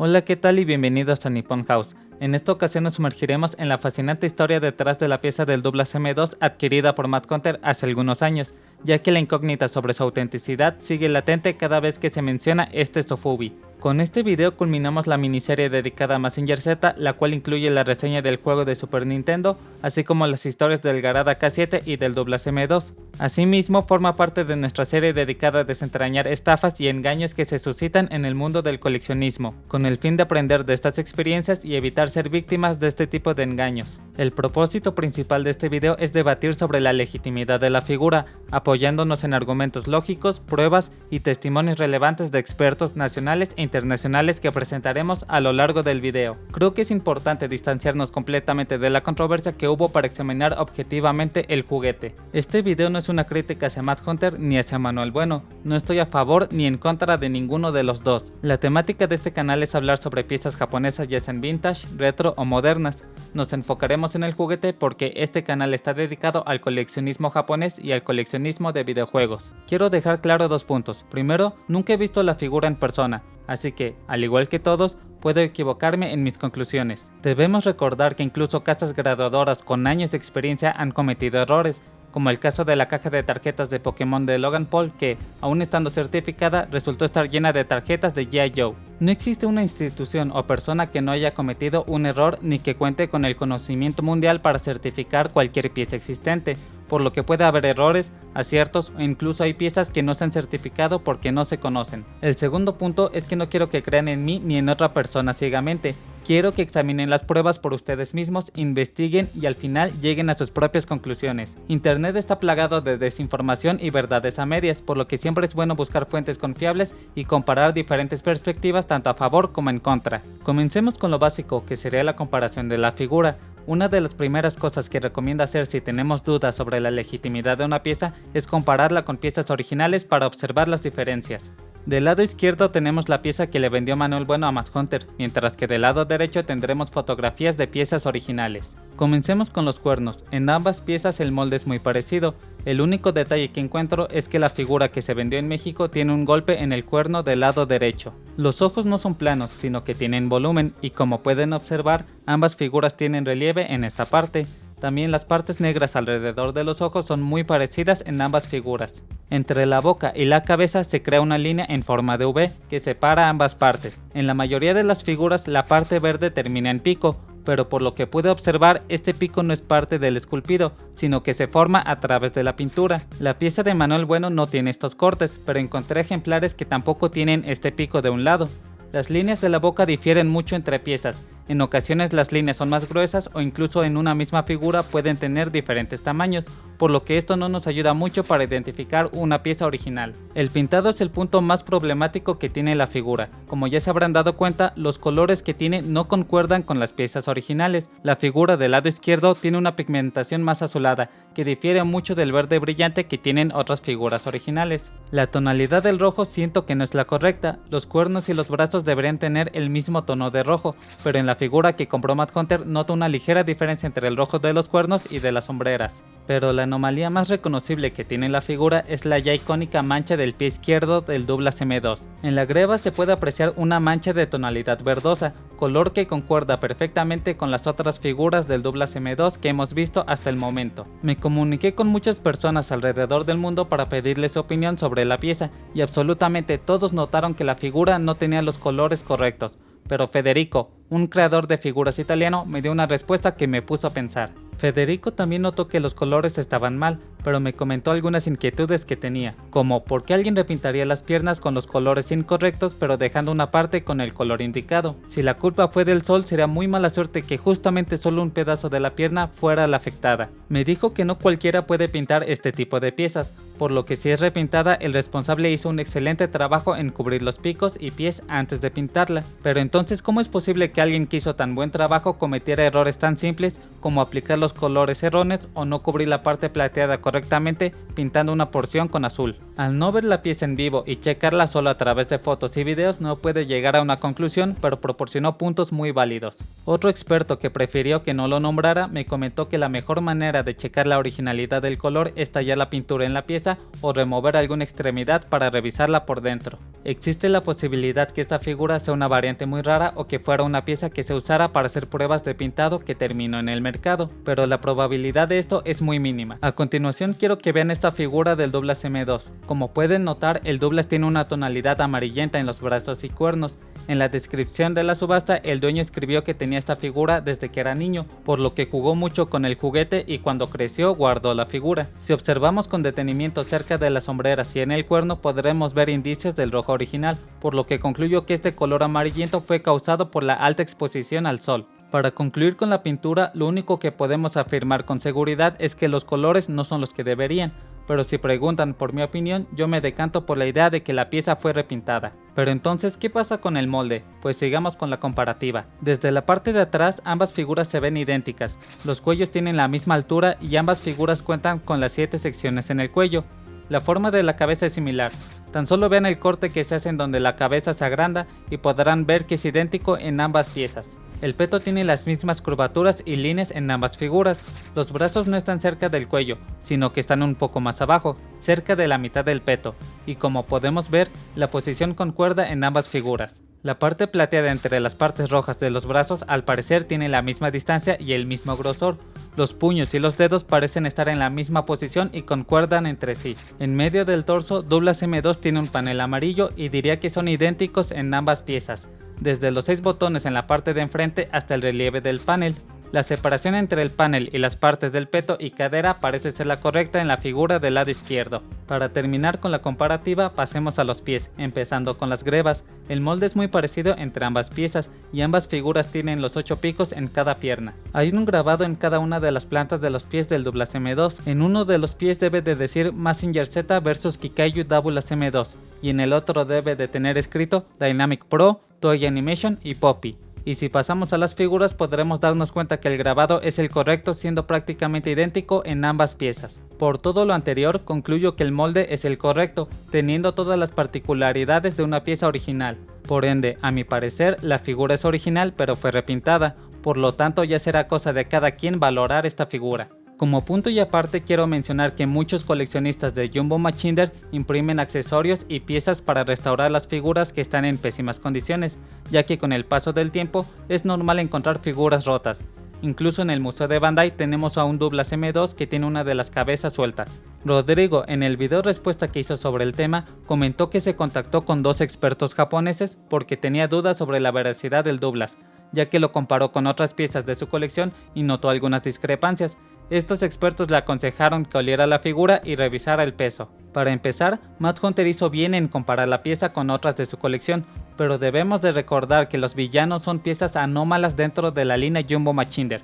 Hola, ¿qué tal? Y bienvenidos a Nippon House. En esta ocasión nos sumergiremos en la fascinante historia detrás de la pieza del Douglas M2 adquirida por Matt Hunter hace algunos años, ya que la incógnita sobre su autenticidad sigue latente cada vez que se menciona este Sofubi. Con este video culminamos la miniserie dedicada a Mazinger Z, la cual incluye la reseña del juego de Super Nintendo, así como las historias del Garada K7 y del Douglas M2. Asimismo, forma parte de nuestra serie dedicada a desentrañar estafas y engaños que se suscitan en el mundo del coleccionismo, con el fin de aprender de estas experiencias y evitar ser víctimas de este tipo de engaños. El propósito principal de este video es debatir sobre la legitimidad de la figura, apoyándonos en argumentos lógicos, pruebas y testimonios relevantes de expertos nacionales e internacionales que presentaremos a lo largo del video. Creo que es importante distanciarnos completamente de la controversia que hubo para examinar objetivamente el juguete. Este video no es una crítica hacia Matt Hunter ni hacia Manuel Bueno, no estoy a favor ni en contra de ninguno de los dos. La temática de este canal es hablar sobre piezas japonesas ya sean vintage, retro o modernas. Nos enfocaremos en el juguete porque este canal está dedicado al coleccionismo japonés y al coleccionismo de videojuegos. Quiero dejar claro dos puntos. Primero, nunca he visto la figura en persona, así que, al igual que todos, puedo equivocarme en mis conclusiones. Debemos recordar que incluso casas graduadoras con años de experiencia han cometido errores, como el caso de la caja de tarjetas de Pokémon de Logan Paul que, aún estando certificada, resultó estar llena de tarjetas de G.I. Joe. No existe una institución o persona que no haya cometido un error ni que cuente con el conocimiento mundial para certificar cualquier pieza existente, por lo que puede haber errores, aciertos o incluso hay piezas que no se han certificado porque no se conocen. El segundo punto es que no quiero que crean en mí ni en otra persona ciegamente. Quiero que examinen las pruebas por ustedes mismos, investiguen y al final lleguen a sus propias conclusiones. Internet está plagado de desinformación y verdades a medias, por lo que siempre es bueno buscar fuentes confiables y comparar diferentes perspectivas tanto a favor como en contra. Comencemos con lo básico, que sería la comparación de la figura. Una de las primeras cosas que recomiendo hacer si tenemos dudas sobre la legitimidad de una pieza es compararla con piezas originales para observar las diferencias. Del lado izquierdo tenemos la pieza que le vendió Manuel Bueno a Matt Hunter, mientras que del lado derecho tendremos fotografías de piezas originales. Comencemos con los cuernos. En ambas piezas el molde es muy parecido. El único detalle que encuentro es que la figura que se vendió en México tiene un golpe en el cuerno del lado derecho. Los ojos no son planos, sino que tienen volumen y como pueden observar, ambas figuras tienen relieve en esta parte. También las partes negras alrededor de los ojos son muy parecidas en ambas figuras. Entre la boca y la cabeza se crea una línea en forma de V que separa ambas partes. En la mayoría de las figuras la parte verde termina en pico, pero por lo que pude observar este pico no es parte del esculpido, sino que se forma a través de la pintura. La pieza de Manuel Bueno no tiene estos cortes, pero encontré ejemplares que tampoco tienen este pico de un lado. Las líneas de la boca difieren mucho entre piezas. En ocasiones las líneas son más gruesas o incluso en una misma figura pueden tener diferentes tamaños, por lo que esto no nos ayuda mucho para identificar una pieza original. El pintado es el punto más problemático que tiene la figura. Como ya se habrán dado cuenta, los colores que tiene no concuerdan con las piezas originales. La figura del lado izquierdo tiene una pigmentación más azulada, que difiere mucho del verde brillante que tienen otras figuras originales. La tonalidad del rojo siento que no es la correcta. Los cuernos y los brazos deberían tener el mismo tono de rojo, pero en la figura que compró Matt Hunter noto una ligera diferencia entre el rojo de los cuernos y de las sombreras. Pero la anomalía más reconocible que tiene la figura es la ya icónica mancha del pie izquierdo del Douglas M2. En la greba se puede apreciar una mancha de tonalidad verdosa, color que concuerda perfectamente con las otras figuras del Douglas M2 que hemos visto hasta el momento. Me comuniqué con muchas personas alrededor del mundo para pedirles su opinión sobre la pieza y absolutamente todos notaron que la figura no tenía los colores correctos. Pero Federico, un creador de figuras italiano, me dio una respuesta que me puso a pensar. Federico también notó que los colores estaban mal, pero me comentó algunas inquietudes que tenía, como por qué alguien repintaría las piernas con los colores incorrectos pero dejando una parte con el color indicado. Si la culpa fue del sol, sería muy mala suerte que justamente solo un pedazo de la pierna fuera la afectada. Me dijo que no cualquiera puede pintar este tipo de piezas, por lo que si es repintada el responsable hizo un excelente trabajo en cubrir los picos y pies antes de pintarla. Pero entonces, ¿cómo es posible que alguien que hizo tan buen trabajo cometiera errores tan simples como aplicar los colores erróneos o no cubrir la parte plateada correctamente correctamente pintando una porción con azul. Al no ver la pieza en vivo y checarla solo a través de fotos y videos no puede llegar a una conclusión, pero proporcionó puntos muy válidos. Otro experto que prefirió que no lo nombrara me comentó que la mejor manera de checar la originalidad del color es tallar la pintura en la pieza o remover alguna extremidad para revisarla por dentro. Existe la posibilidad que esta figura sea una variante muy rara o que fuera una pieza que se usara para hacer pruebas de pintado que terminó en el mercado, pero la probabilidad de esto es muy mínima. A continuación quiero que vean esta figura del Douglas M2. Como pueden notar, el Douglas tiene una tonalidad amarillenta en los brazos y cuernos. En la descripción de la subasta, el dueño escribió que tenía esta figura desde que era niño, por lo que jugó mucho con el juguete y cuando creció guardó la figura. Si observamos con detenimiento cerca de las sombreras y en el cuerno podremos ver indicios del rojo original, por lo que concluyo que este color amarillento fue causado por la alta exposición al sol. Para concluir con la pintura, lo único que podemos afirmar con seguridad es que los colores no son los que deberían, pero si preguntan por mi opinión, yo me decanto por la idea de que la pieza fue repintada. Pero entonces, ¿qué pasa con el molde? Pues sigamos con la comparativa. Desde la parte de atrás, ambas figuras se ven idénticas, los cuellos tienen la misma altura y ambas figuras cuentan con las 7 secciones en el cuello. La forma de la cabeza es similar, tan solo vean el corte que se hace en donde la cabeza se agranda y podrán ver que es idéntico en ambas piezas. El peto tiene las mismas curvaturas y líneas en ambas figuras. Los brazos no están cerca del cuello, sino que están un poco más abajo, cerca de la mitad del peto, y como podemos ver, la posición concuerda en ambas figuras. La parte plateada entre las partes rojas de los brazos al parecer tiene la misma distancia y el mismo grosor. Los puños y los dedos parecen estar en la misma posición y concuerdan entre sí. En medio del torso, Douglas M2 tiene un panel amarillo y diría que son idénticos en ambas piezas, desde los 6 botones en la parte de enfrente hasta el relieve del panel. La separación entre el panel y las partes del peto y cadera parece ser la correcta en la figura del lado izquierdo. Para terminar con la comparativa, pasemos a los pies, empezando con las grebas. El molde es muy parecido entre ambas piezas y ambas figuras tienen los 8 picos en cada pierna. Hay un grabado en cada una de las plantas de los pies del Douglas M2. En uno de los pies debe de decir Mazinger Z vs Kikayu Douglas M2 y en el otro debe de tener escrito Dynamic Pro, Toei Animation y Poppy. Y si pasamos a las figuras podremos darnos cuenta que el grabado es el correcto, siendo prácticamente idéntico en ambas piezas. Por todo lo anterior concluyo que el molde es el correcto, teniendo todas las particularidades de una pieza original. Por ende, a mi parecer, la figura es original pero fue repintada, por lo tanto ya será cosa de cada quien valorar esta figura. Como punto y aparte quiero mencionar que muchos coleccionistas de Jumbo Machinder imprimen accesorios y piezas para restaurar las figuras que están en pésimas condiciones, ya que con el paso del tiempo es normal encontrar figuras rotas. Incluso en el Museo de Bandai tenemos a un Douglas M2 que tiene una de las cabezas sueltas. Rodrigo, en el video respuesta que hizo sobre el tema, comentó que se contactó con 2 expertos japoneses porque tenía dudas sobre la veracidad del Douglas, ya que lo comparó con otras piezas de su colección y notó algunas discrepancias. Estos expertos le aconsejaron que oliera la figura y revisara el peso. Para empezar, Matt Hunter hizo bien en comparar la pieza con otras de su colección, pero debemos de recordar que los villanos son piezas anómalas dentro de la línea Jumbo Machinder.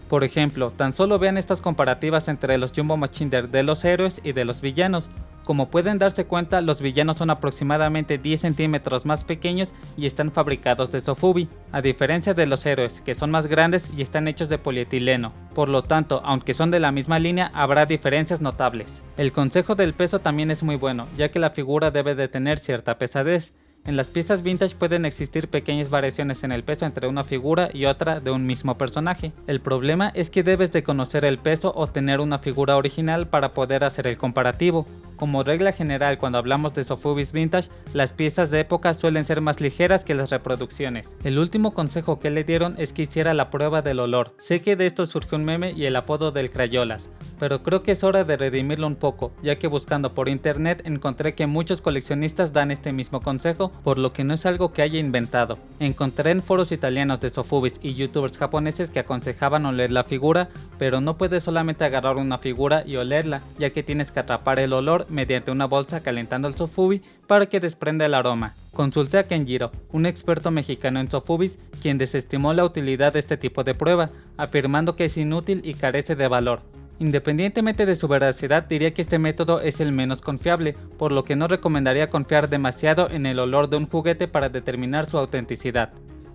Por ejemplo, tan solo vean estas comparativas entre los Jumbo Machinder de los héroes y de los villanos. Como pueden darse cuenta, los villanos son aproximadamente 10 centímetros más pequeños y están fabricados de sofubi, a diferencia de los héroes, que son más grandes y están hechos de polietileno. Por lo tanto, aunque son de la misma línea, habrá diferencias notables. El consejo del peso también es muy bueno, ya que la figura debe de tener cierta pesadez. En las piezas vintage pueden existir pequeñas variaciones en el peso entre una figura y otra de un mismo personaje. El problema es que debes de conocer el peso o tener una figura original para poder hacer el comparativo. Como regla general, cuando hablamos de sofubis vintage, las piezas de época suelen ser más ligeras que las reproducciones. El último consejo que le dieron es que hiciera la prueba del olor. Sé que de esto surgió un meme y el apodo del Crayolas, pero creo que es hora de redimirlo un poco, ya que buscando por internet encontré que muchos coleccionistas dan este mismo consejo, por lo que no es algo que haya inventado. Encontré en foros italianos de sofubis y youtubers japoneses que aconsejaban oler la figura, pero no puedes solamente agarrar una figura y olerla, ya que tienes que atrapar el olor mediante una bolsa calentando el sofubi para que desprenda el aroma. Consulté a Kenjiro, un experto mexicano en sofubis, quien desestimó la utilidad de este tipo de prueba, afirmando que es inútil y carece de valor. Independientemente de su veracidad, diría que este método es el menos confiable, por lo que no recomendaría confiar demasiado en el olor de un juguete para determinar su autenticidad.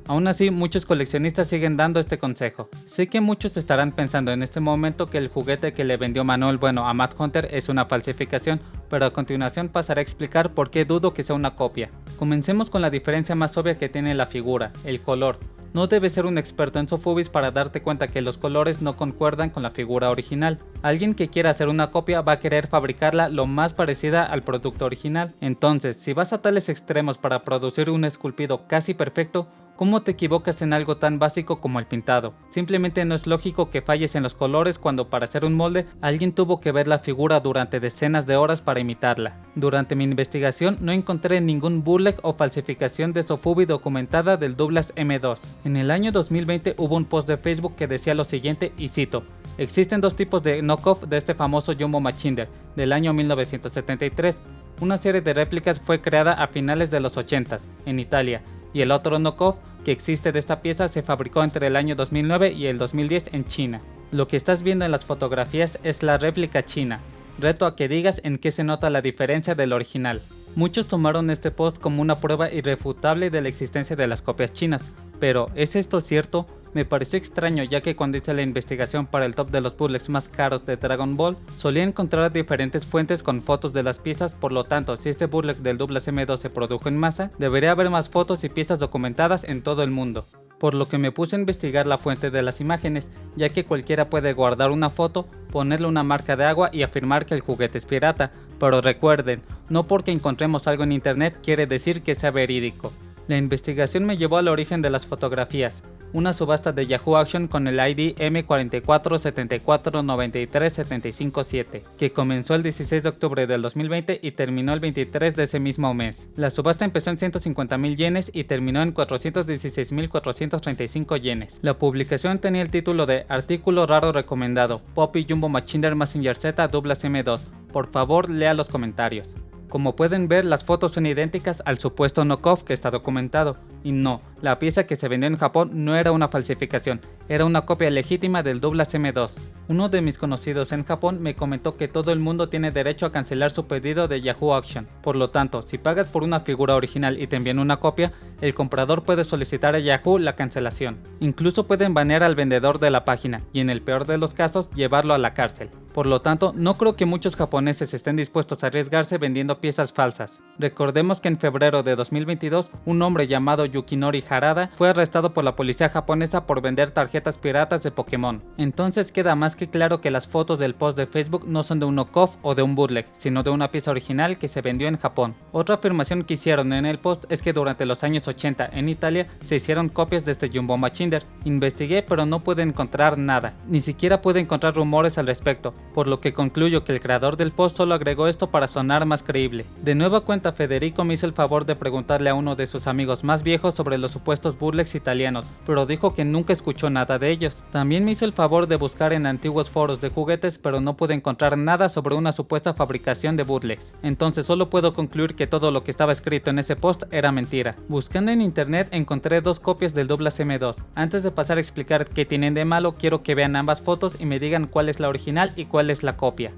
Aún así, muchos coleccionistas siguen dando este consejo. Sé que muchos estarán pensando en este momento que el juguete que le vendió Manuel Bueno a Matt Hunter es una falsificación, pero a continuación pasaré a explicar por qué dudo que sea una copia. Comencemos con la diferencia más obvia que tiene la figura, el color. No debes ser un experto en Sofubis para darte cuenta que los colores no concuerdan con la figura original. Alguien que quiera hacer una copia va a querer fabricarla lo más parecida al producto original. Entonces, si vas a tales extremos para producir un esculpido casi perfecto, ¿cómo te equivocas en algo tan básico como el pintado? Simplemente no es lógico que falles en los colores cuando para hacer un molde alguien tuvo que ver la figura durante decenas de horas para imitarla. Durante mi investigación no encontré ningún bootleg o falsificación de Sofubi documentada del Douglas M2. En el año 2020 hubo un post de Facebook que decía lo siguiente y cito: existen dos tipos de knockoff de este famoso Jumbo Machinder del año 1973. Una serie de réplicas fue creada a finales de los 80s en Italia, y el otro knockoff que existe de esta pieza se fabricó entre el año 2009 y el 2010 en China. Lo que estás viendo en las fotografías es la réplica china. Reto a que digas en qué se nota la diferencia del original. Muchos tomaron este post como una prueba irrefutable de la existencia de las copias chinas, pero ¿es esto cierto? Me pareció extraño, ya que cuando hice la investigación para el top de los bootlegs más caros de Dragon Ball, solía encontrar diferentes fuentes con fotos de las piezas. Por lo tanto, si este bootleg del Douglas M2 se produjo en masa, debería haber más fotos y piezas documentadas en todo el mundo. Por lo que me puse a investigar la fuente de las imágenes, ya que cualquiera puede guardar una foto, ponerle una marca de agua y afirmar que el juguete es pirata. Pero recuerden, no porque encontremos algo en internet quiere decir que sea verídico. La investigación me llevó al origen de las fotografías, una subasta de Yahoo Auction con el ID M447493757, que comenzó el 16 de octubre del 2020 y terminó el 23 de ese mismo mes. La subasta empezó en 150,000 yenes y terminó en 416,435 yenes. La publicación tenía el título de Artículo raro recomendado, Poppy Jumbo Machinder Mazinger Z Douglas M2. Por favor, lea los comentarios. Como pueden ver, las fotos son idénticas al supuesto knockoff que está documentado. Y no, la pieza que se vendió en Japón no era una falsificación, era una copia legítima del Douglas M2. Uno de mis conocidos en Japón me comentó que todo el mundo tiene derecho a cancelar su pedido de Yahoo Auction. Por lo tanto, si pagas por una figura original y te envían una copia, el comprador puede solicitar a Yahoo la cancelación. Incluso pueden banear al vendedor de la página y, en el peor de los casos, llevarlo a la cárcel. Por lo tanto, no creo que muchos japoneses estén dispuestos a arriesgarse vendiendo piezas falsas. Recordemos que en febrero de 2022, un hombre llamado Yukinori Harada fue arrestado por la policía japonesa por vender tarjetas piratas de Pokémon. Entonces queda más que claro que las fotos del post de Facebook no son de un knockoff o de un bootleg, sino de una pieza original que se vendió en Japón. Otra afirmación que hicieron en el post es que durante los años 80 en Italia se hicieron copias de este Jumbo Machinder. Investigué, pero no pude encontrar nada, ni siquiera pude encontrar rumores al respecto, por lo que concluyo que el creador del post solo agregó esto para sonar más creíble. De nueva cuenta, Federico me hizo el favor de preguntarle a uno de sus amigos más viejos sobre los supuestos bootlegs italianos, pero dijo que nunca escuchó nada de ellos. También me hizo el favor de buscar en antiguos foros de juguetes, pero no pude encontrar nada sobre una supuesta fabricación de bootlegs. Entonces solo puedo concluir que todo lo que estaba escrito en ese post era mentira. Buscando en internet encontré dos copias del Douglas M2. Antes de pasar a explicar qué tienen de malo, quiero que vean ambas fotos y me digan cuál es la original y cuál es la copia.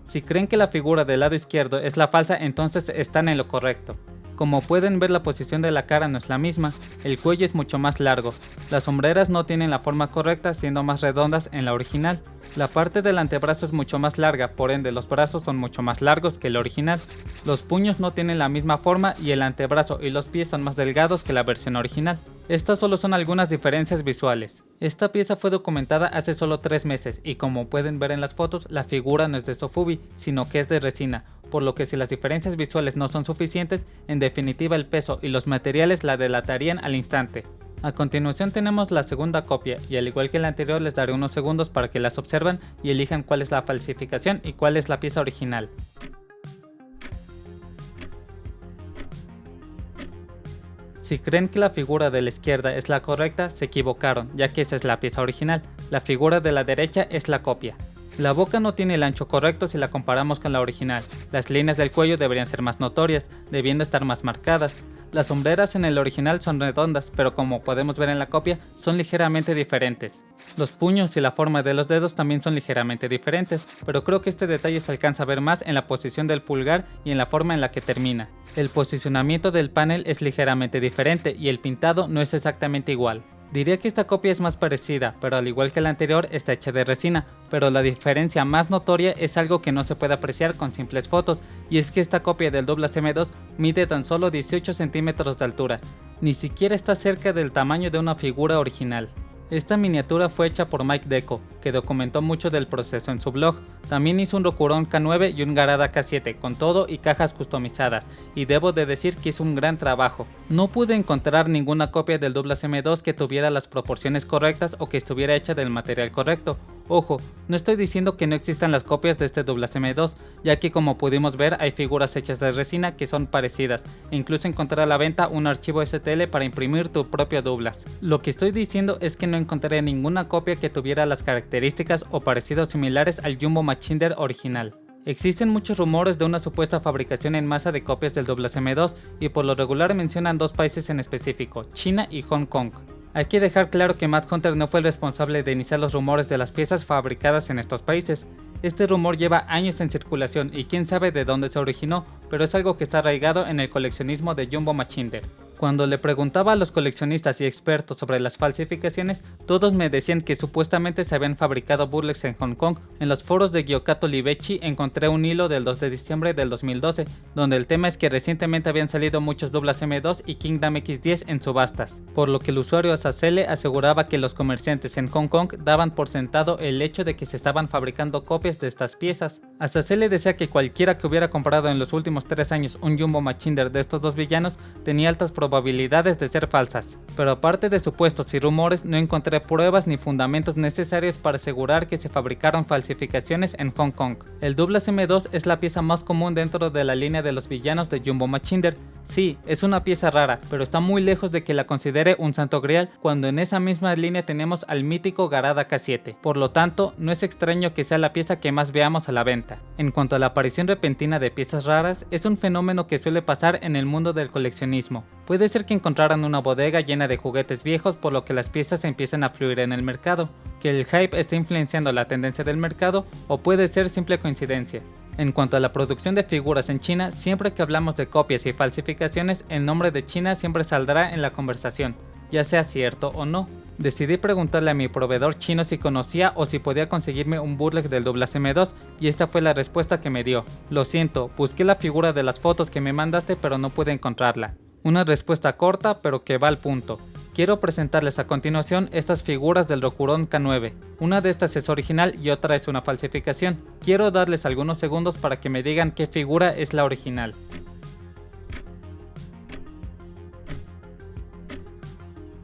Si creen que la figura del lado izquierdo es la falsa, entonces están en lo correcto. Como pueden ver, la posición de la cara no es la misma, el cuello es mucho más largo, las hombreras no tienen la forma correcta, siendo más redondas en la original. La parte del antebrazo es mucho más larga, por ende los brazos son mucho más largos que el original. Los puños no tienen la misma forma y el antebrazo y los pies son más delgados que la versión original. Estas solo son algunas diferencias visuales. Esta pieza fue documentada hace solo 3 meses y, como pueden ver en las fotos, la figura no es de Sofubi, sino que es de resina, por lo que si las diferencias visuales no son suficientes, en definitiva el peso y los materiales la delatarían al instante. A continuación tenemos la segunda copia y, al igual que la anterior, les daré unos segundos para que las observen y elijan cuál es la falsificación y cuál es la pieza original. Si creen que la figura de la izquierda es la correcta, se equivocaron, ya que esa es la pieza original. La figura de la derecha es la copia. La boca no tiene el ancho correcto si la comparamos con la original. Las líneas del cuello deberían ser más notorias, debiendo estar más marcadas. Las sombreras en el original son redondas, pero como podemos ver en la copia, son ligeramente diferentes. Los puños y la forma de los dedos también son ligeramente diferentes, pero creo que este detalle se alcanza a ver más en la posición del pulgar y en la forma en la que termina. El posicionamiento del panel es ligeramente diferente y el pintado no es exactamente igual. Diría que esta copia es más parecida, pero al igual que la anterior está hecha de resina, pero la diferencia más notoria es algo que no se puede apreciar con simples fotos, y es que esta copia del Douglas M2 mide tan solo 18 centímetros de altura, ni siquiera está cerca del tamaño de una figura original. Esta miniatura fue hecha por Mike Deco, que documentó mucho del proceso en su blog. También hizo un Rokurón K9 y un Garada K7 con todo y cajas customizadas, y debo de decir que hizo un gran trabajo. No pude encontrar ninguna copia del Douglas M2 que tuviera las proporciones correctas o que estuviera hecha del material correcto. Ojo, no estoy diciendo que no existan las copias de este Douglas M2, ya que como pudimos ver hay figuras hechas de resina que son parecidas, e incluso encontré a la venta un archivo STL para imprimir tu propio Douglas. Lo que estoy diciendo es que no encontré ninguna copia que tuviera las características o parecidos similares al Jumbo Machinder original. Existen muchos rumores de una supuesta fabricación en masa de copias del Douglas M2 y por lo regular mencionan dos países en específico, China y Hong Kong. Hay que dejar claro que Matt Hunter no fue el responsable de iniciar los rumores de las piezas fabricadas en estos países. Este rumor lleva años en circulación y quién sabe de dónde se originó, pero es algo que está arraigado en el coleccionismo de Jumbo Machinder. Cuando le preguntaba a los coleccionistas y expertos sobre las falsificaciones, todos me decían que supuestamente se habían fabricado bootlegs en Hong Kong. En los foros de Giocato Libecci encontré un hilo del 2 de diciembre del 2012, donde el tema es que recientemente habían salido muchos Douglas M2 y Kingdom X10 en subastas, por lo que el usuario Azazel aseguraba que los comerciantes en Hong Kong daban por sentado el hecho de que se estaban fabricando copias de estas piezas. Azazel decía que cualquiera que hubiera comprado en los últimos 3 años un Jumbo Machinder de estos dos villanos tenía altas probabilidades de ser falsas, pero aparte de supuestos y rumores no encontré pruebas ni fundamentos necesarios para asegurar que se fabricaron falsificaciones en Hong Kong. El Douglas M2 es la pieza más común dentro de la línea de los villanos de Jumbo Machinder. Sí, es una pieza rara, pero está muy lejos de que la considere un santo grial cuando en esa misma línea tenemos al mítico Garada K7, por lo tanto no es extraño que sea la pieza que más veamos a la venta. En cuanto a la aparición repentina de piezas raras, es un fenómeno que suele pasar en el mundo del coleccionismo. Puede ser que encontraran una bodega llena de juguetes viejos por lo que las piezas empiezan a fluir en el mercado, que el hype esté influenciando la tendencia del mercado o puede ser simple coincidencia. En cuanto a la producción de figuras en China, siempre que hablamos de copias y falsificaciones, el nombre de China siempre saldrá en la conversación, ya sea cierto o no. Decidí preguntarle a mi proveedor chino si conocía o si podía conseguirme un bootleg del Douglas M2 y esta fue la respuesta que me dio. Lo siento, busqué la figura de las fotos que me mandaste pero no pude encontrarla. Una respuesta corta pero que va al punto. Quiero presentarles a continuación estas figuras del Rokurón K9. Una de estas es original y otra es una falsificación. Quiero darles algunos segundos para que me digan qué figura es la original.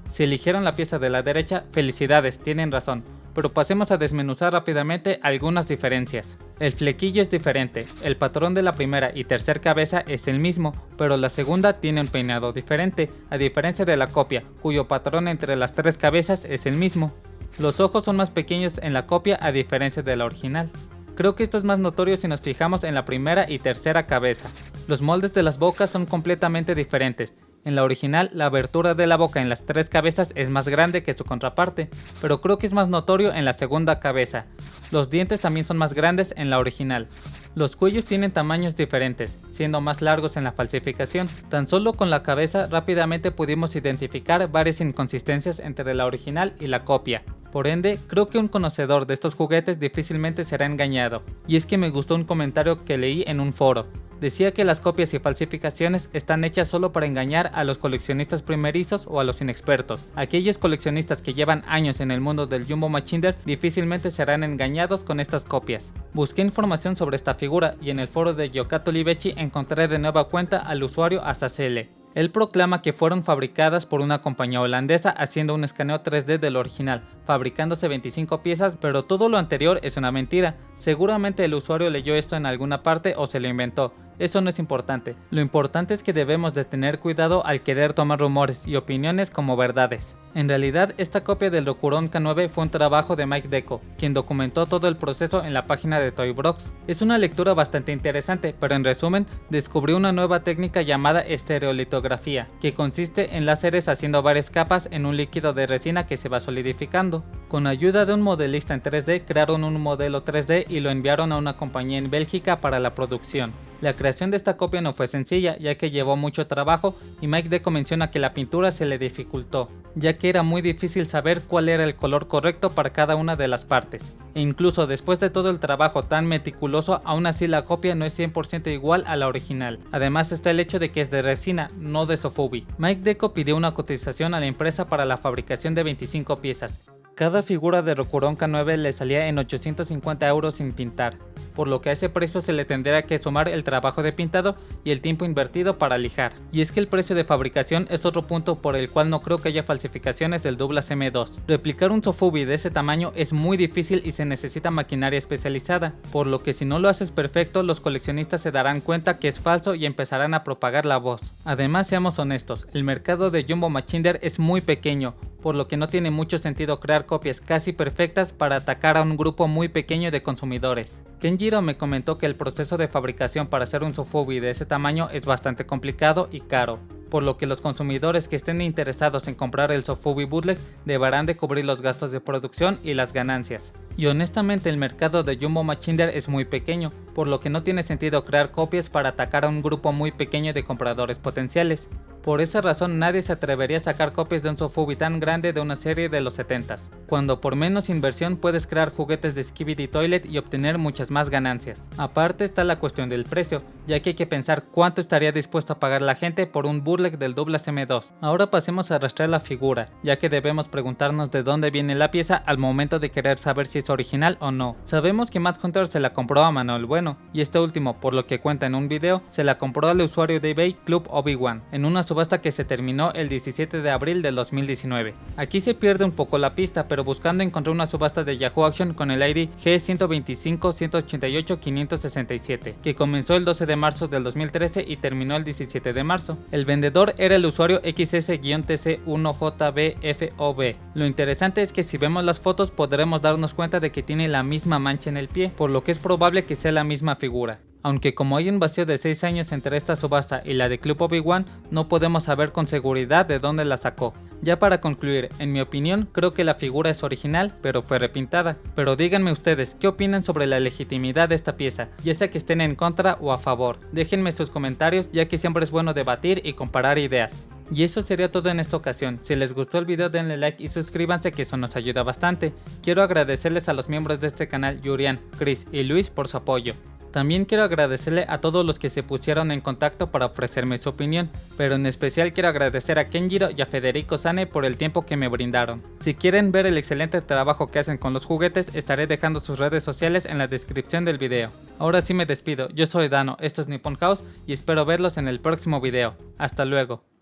Si eligieron la pieza de la derecha, felicidades, tienen razón, pero pasemos a desmenuzar rápidamente algunas diferencias. El flequillo es diferente, el patrón de la primera y tercer cabeza es el mismo, pero la segunda tiene un peinado diferente, a diferencia de la copia, cuyo patrón entre las tres cabezas es el mismo. Los ojos son más pequeños en la copia a diferencia de la original. Creo que esto es más notorio si nos fijamos en la primera y tercera cabeza. Los moldes de las bocas son completamente diferentes. En la original, la abertura de la boca en las tres cabezas es más grande que su contraparte, pero creo que es más notorio en la segunda cabeza. Los dientes también son más grandes en la original. Los cuellos tienen tamaños diferentes, siendo más largos en la falsificación. Tan solo con la cabeza rápidamente pudimos identificar varias inconsistencias entre la original y la copia. Por ende, creo que un conocedor de estos juguetes difícilmente será engañado. Y es que me gustó un comentario que leí en un foro. Decía que las copias y falsificaciones están hechas solo para engañar a los coleccionistas primerizos o a los inexpertos. Aquellos coleccionistas que llevan años en el mundo del Jumbo Machinder difícilmente serán engañados con estas copias. Busqué información sobre esta figura y en el foro de Giocato Libecci encontré de nueva cuenta al usuario Azazel. Él proclama que fueron fabricadas por una compañía holandesa haciendo un escaneo 3D del original, fabricándose 25 piezas, pero todo lo anterior es una mentira. Seguramente el usuario leyó esto en alguna parte o se lo inventó, Eso no es importante, lo importante es que debemos de tener cuidado al querer tomar rumores y opiniones como verdades. En realidad, esta copia del Rokuron K9 fue un trabajo de Mike Deco, quien documentó todo el proceso en la página de Toybrox. Es una lectura bastante interesante, pero en resumen, descubrió una nueva técnica llamada estereolitografía, que consiste en láseres haciendo varias capas en un líquido de resina que se va solidificando. Con ayuda de un modelista en 3D, crearon un modelo 3D y lo enviaron a una compañía en Bélgica para la producción. La creación de esta copia no fue sencilla, ya que llevó mucho trabajo y Mike Deco menciona que la pintura se le dificultó, ya que era muy difícil saber cuál era el color correcto para cada una de las partes. E incluso después de todo el trabajo tan meticuloso, aún así la copia no es 100% igual a la original. Además está el hecho de que es de resina, no de sofubi. Mike Deco pidió una cotización a la empresa para la fabricación de 25 piezas. Cada figura de Rokuron K9 le salía en 850 € sin pintar, por lo que a ese precio se le tendría que sumar el trabajo de pintado y el tiempo invertido para lijar. Y es que el precio de fabricación es otro punto por el cual no creo que haya falsificaciones del Douglas M2. Replicar un sofubi de ese tamaño es muy difícil y se necesita maquinaria especializada, por lo que si no lo haces perfecto, los coleccionistas se darán cuenta que es falso y empezarán a propagar la voz. Además, seamos honestos, el mercado de Jumbo Machinder es muy pequeño, por lo que no tiene mucho sentido crear copias casi perfectas para atacar a un grupo muy pequeño de consumidores. Kenjiro me comentó que el proceso de fabricación para hacer un sofubi de ese tamaño es bastante complicado y caro, por lo que los consumidores que estén interesados en comprar el sofubi bootleg deberán de cubrir los gastos de producción y las ganancias. Y honestamente el mercado de Jumbo Machinder es muy pequeño, por lo que no tiene sentido crear copias para atacar a un grupo muy pequeño de compradores potenciales. Por esa razón nadie se atrevería a sacar copias de un sofubi tan grande de una serie de los 70s, cuando por menos inversión puedes crear juguetes de Skibidi Toilet y obtener muchas más ganancias. Aparte está la cuestión del precio, ya que hay que pensar cuánto estaría dispuesto a pagar la gente por un bootleg del Douglas M2. Ahora pasemos a rastrear la figura, ya que debemos preguntarnos de dónde viene la pieza al momento de querer saber si es original o no. Sabemos que Matt Hunter se la compró a Manuel Bueno, y este último, por lo que cuenta en un video, se la compró al usuario de eBay Club Obi-Wan, en una subasta que se terminó el 17 de abril del 2019. Aquí se pierde un poco la pista, pero buscando encontré una subasta de Yahoo Auction con el ID G125-188-567, que comenzó el 12 de marzo del 2013 y terminó el 17 de marzo. El vendedor era el usuario XS-TC1JBFOB. Lo interesante es que si vemos las fotos podremos darnos cuenta de que tiene la misma mancha en el pie, por lo que es probable que sea la misma figura. Aunque como hay un vacío de 6 años entre esta subasta y la de Club Obi-Wan, no podemos saber con seguridad de dónde la sacó. Ya para concluir, en mi opinión, creo que la figura es original, pero fue repintada. Pero díganme ustedes, ¿qué opinan sobre la legitimidad de esta pieza? Ya sea que estén en contra o a favor. Déjenme sus comentarios, ya que siempre es bueno debatir y comparar ideas. Y eso sería todo en esta ocasión. Si les gustó el video denle like y suscríbanse, que eso nos ayuda bastante. Quiero agradecerles a los miembros de este canal, Yurian, Chris y Luis, por su apoyo. También quiero agradecerle a todos los que se pusieron en contacto para ofrecerme su opinión, pero en especial quiero agradecer a Kenjiro y a Federico Sane por el tiempo que me brindaron. Si quieren ver el excelente trabajo que hacen con los juguetes, estaré dejando sus redes sociales en la descripción del video. Ahora sí me despido, yo soy Dano, esto es Nippon House y espero verlos en el próximo video. Hasta luego.